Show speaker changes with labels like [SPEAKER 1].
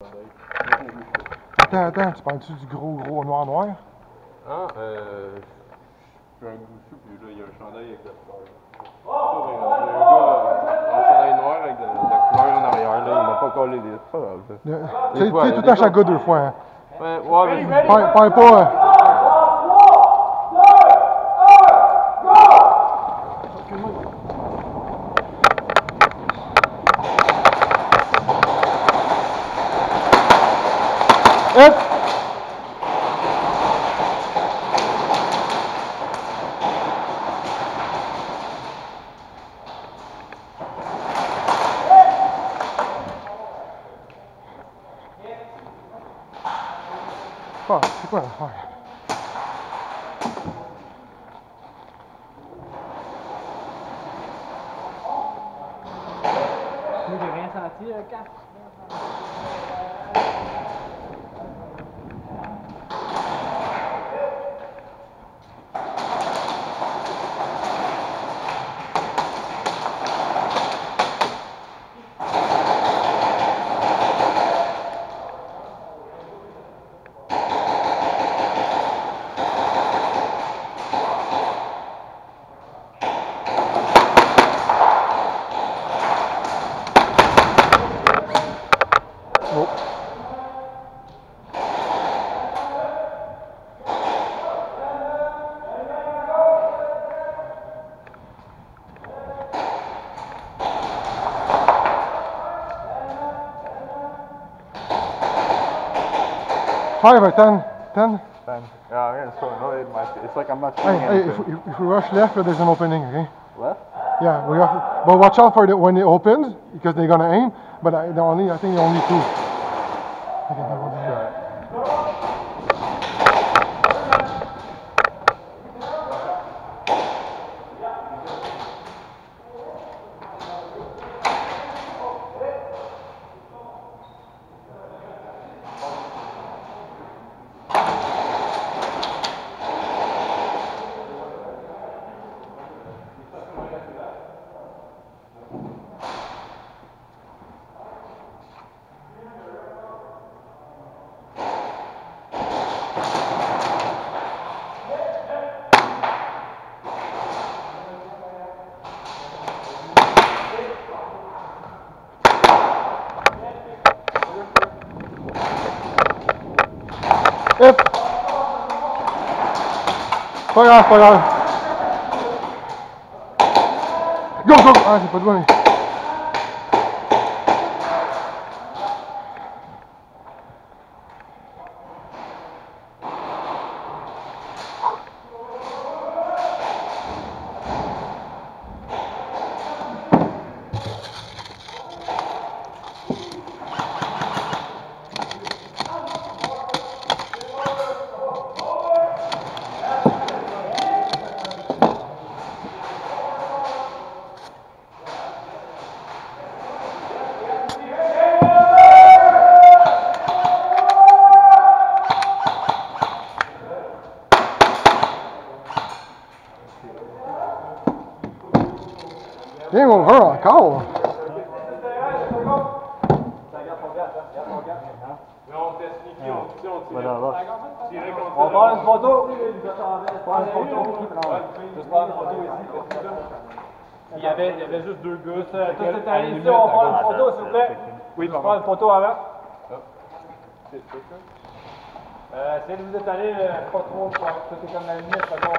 [SPEAKER 1] Attends, tu parles-tu du gros noir?
[SPEAKER 2] Ah, je suis un goussu, puis là, il y a un chandail avec de la fleur. Un chandail noir avec de la fleur en arrière, là, il m'a pas collé des... C'est pas grave, ça.
[SPEAKER 1] Tu sais, tout à chaque gars 2 fois, hein.
[SPEAKER 2] Ouais, mais...
[SPEAKER 1] Parle pas... Hop! Ah, c'est quoi l'affaire?
[SPEAKER 3] Moi, j'ai rien senti, quand? Five or 10? 10?
[SPEAKER 2] 10. Yeah, I'm getting so annoyed. It's like I'm not shooting
[SPEAKER 1] Hey,
[SPEAKER 2] anything.
[SPEAKER 1] if we rush left, there's an opening, okay?
[SPEAKER 2] Left?
[SPEAKER 1] Yeah, we have, but watch out for it when it opens, because they're gonna aim, but I think they're only 2. Okay, Hip! Pas grave. Go! Ah, c'est pas de bon. Game over encore!
[SPEAKER 3] On va prendre une photo. Prendre une photo. Juste prendre une photo ici. Il y avait juste 2 gars. Tout est allé ici, on va prendre une photo, s'il vous plaît. Oui, on va prendre une photo avant. Essayez de vous étaler pas trop, tout est comme la limite, d'accord?